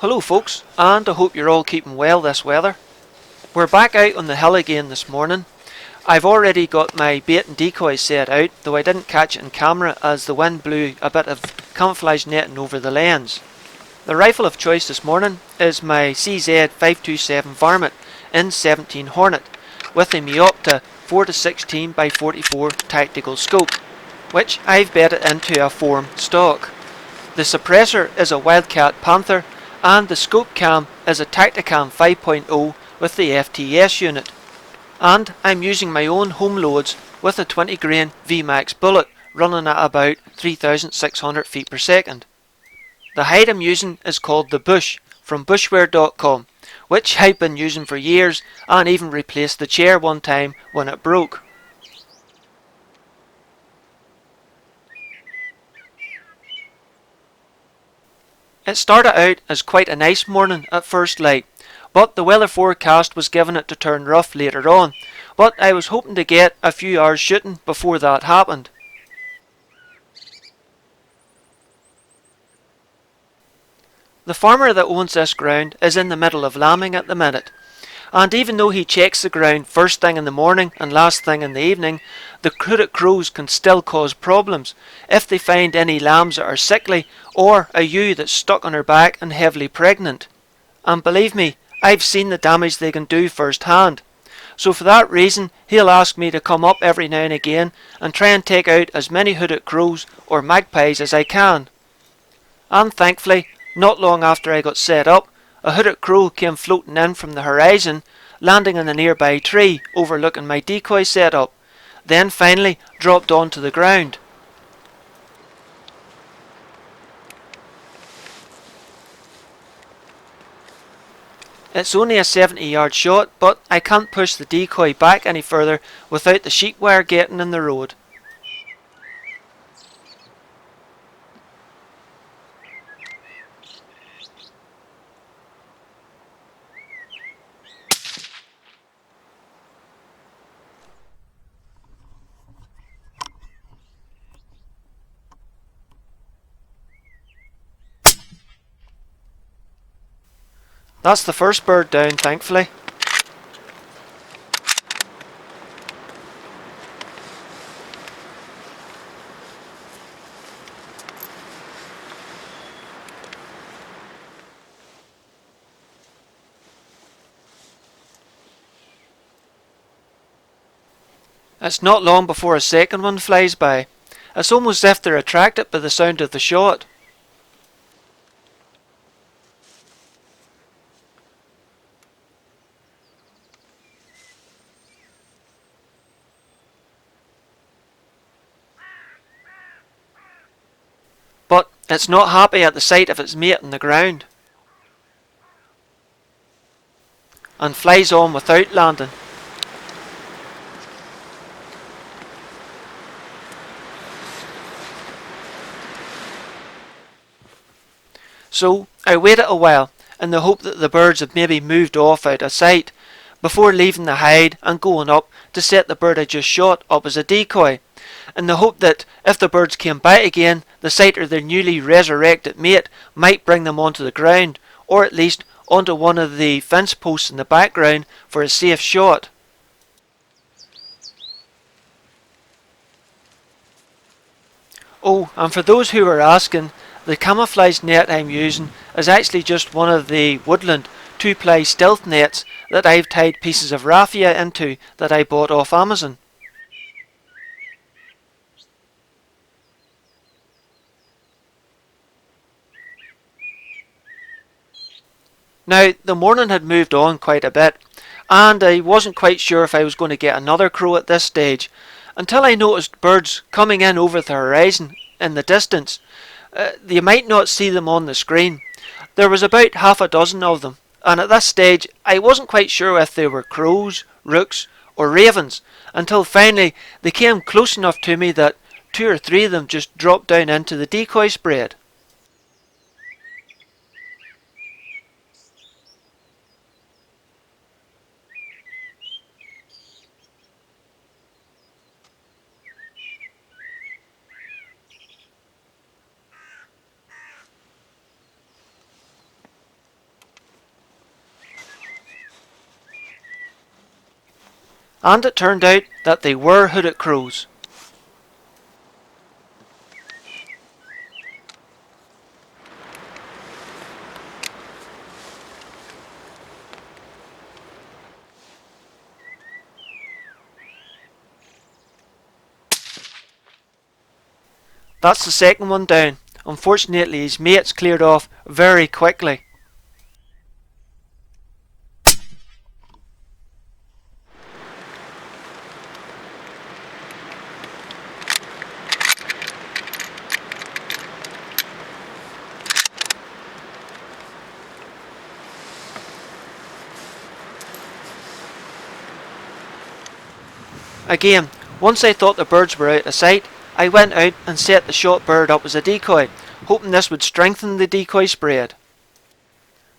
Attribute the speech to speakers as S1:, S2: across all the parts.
S1: Hello folks, and I hope you're all keeping well this weather. We're back out on the hill again this morning. I've already got my bait and decoy set out, though I didn't catch it in camera as the wind blew a bit of camouflage netting over the lens. The rifle of choice this morning is my CZ527 Varmint in 17 Hornet, with a Miopta 4-16 by 44 tactical scope, which I've bedded into a form stock. The suppressor is a Wildcat Panther, and the scope cam is a Tacticam 5.0 with the FTS unit. And I'm using my own home loads with a 20 grain VMAX bullet running at about 3,600 feet per second. The hide I'm using is called the Bush from bushwear.com, which I've been using for years and even replaced the chair one time when it broke. It started out as quite a nice morning at first light, but the weather forecast was giving it to turn rough later on, but I was hoping to get a few hours shooting before that happened. The farmer that owns this ground is in the middle of lambing at the minute, and even though he checks the ground first thing in the morning and last thing in the evening, the hooded crows can still cause problems if they find any lambs that are sickly or a ewe that's stuck on her back and heavily pregnant. And believe me, I've seen the damage they can do first hand. So for that reason, he'll ask me to come up every now and again and try and take out as many hooded crows or magpies as I can. And thankfully, not long after I got set up, a hooded crow came floating in from the horizon, landing in a nearby tree overlooking my decoy setup, then finally dropped onto the ground. It's only a 70-yard shot, but I can't push the decoy back any further without the sheep wire getting in the road. That's the first bird down, thankfully. It's not long before a second one flies by. It's almost as if they're attracted by the sound of the shot. But it's not happy at the sight of its mate on the ground, and flies on without landing. So I waited a while in the hope that the birds had maybe moved off out of sight before leaving the hide and going up to set the bird I just shot up as a decoy, in the hope that if the birds came back again, the sight of their newly resurrected mate might bring them onto the ground, or at least onto one of the fence posts in the background for a safe shot. Oh, and for those who are asking, the camouflage net I'm using is actually just one of the woodland 2-ply stealth nets that I've tied pieces of raffia into that I bought off Amazon. Now, the morning had moved on quite a bit, and I wasn't quite sure if I was going to get another crow at this stage, until I noticed birds coming in over the horizon in the distance. You might not see them on the screen. There was about half a dozen of them, and at this stage I wasn't quite sure if they were crows, rooks, or ravens, until finally they came close enough to me that 2 or 3 of them just dropped down into the decoy spread. And it turned out that they were hooded crows. That's the second one down. Unfortunately, his mates cleared off very quickly. Again, once I thought the birds were out of sight, I went out and set the shot bird up as a decoy, hoping this would strengthen the decoy spread.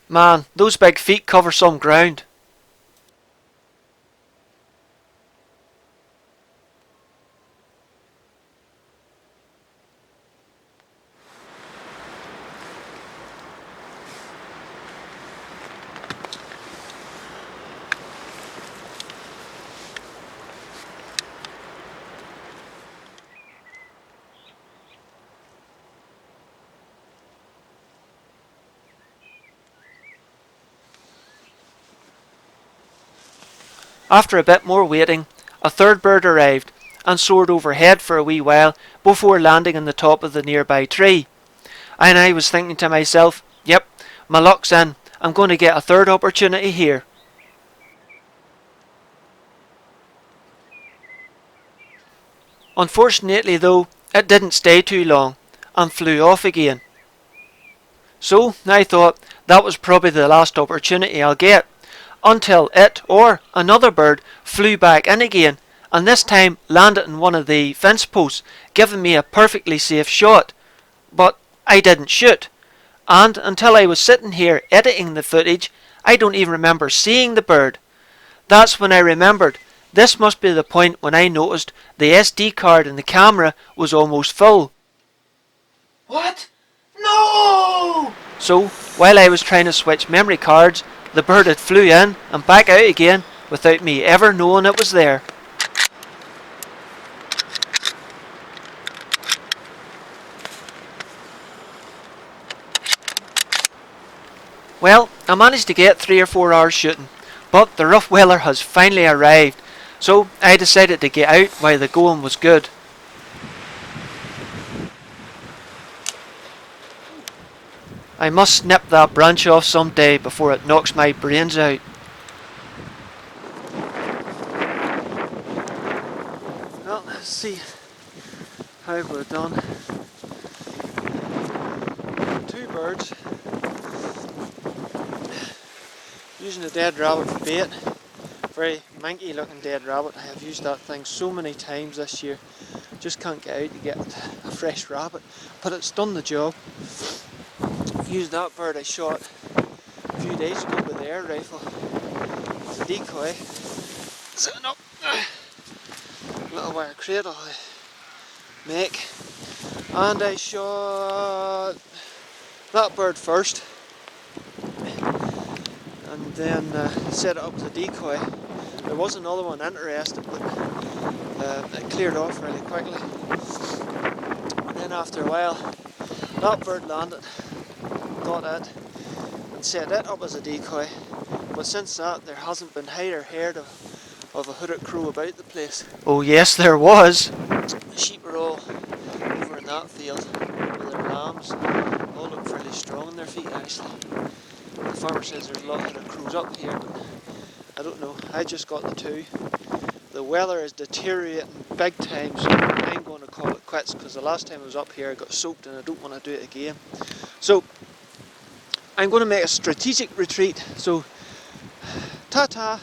S1: Man, those big feet cover some ground. After a bit more waiting, a third bird arrived and soared overhead for a wee while before landing on the top of the nearby tree. And I was thinking to myself, yep, my luck's in. I'm going to get a third opportunity here. Unfortunately though, it didn't stay too long and flew off again. So I thought that was probably the last opportunity I'll get, until it or another bird flew back in again and this time landed on one of the fence posts, giving me a perfectly safe shot. But I didn't shoot, and until I was sitting here editing the footage, I don't even remember seeing the bird. That's when I remembered this must be the point when I noticed the SD card in the camera was almost full. What? No! So, while I was trying to switch memory cards, the bird had flew in and back out again without me ever knowing it was there. Well, I managed to get 3 or 4 hours shooting, but the rough weather has finally arrived, so I decided to get out while the going was good. I must snip that branch off someday before it knocks my brains out. Well, let's see how we're done. 2 birds. Using a dead rabbit for bait. Very manky looking dead rabbit. I have used that thing so many times this year. Just can't get out to get a fresh rabbit. But it's done the job. Used that bird I shot a few days ago with the air rifle as a decoy, setting up a little wire cradle I make, and I shot that bird first and then set it up as a decoy. There was another one interested, but it cleared off really quickly, and then after a while that bird landed, got it and set it up as a decoy, but since that there hasn't been hide or herd of a hooded crow about the place. Oh yes, there was. The sheep are all over in that field with their lambs, all look fairly strong on their feet actually. The farmer says there's a lot of hooded crows up here, but I don't know, I just got the 2. The weather is deteriorating big time, so I'm going to call it quits, because the last time I was up here I got soaked and I don't want to do it again. So I'm going to make a strategic retreat, so ta-ta!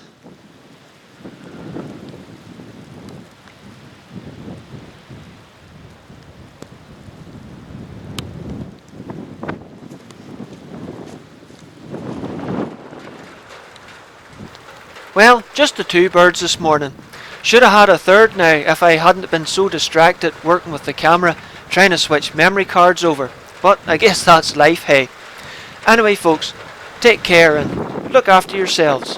S1: Well, just the 2 birds this morning. Should have had a third now if I hadn't been so distracted working with the camera trying to switch memory cards over, but I guess that's life, hey. Anyway folks, take care and look after yourselves.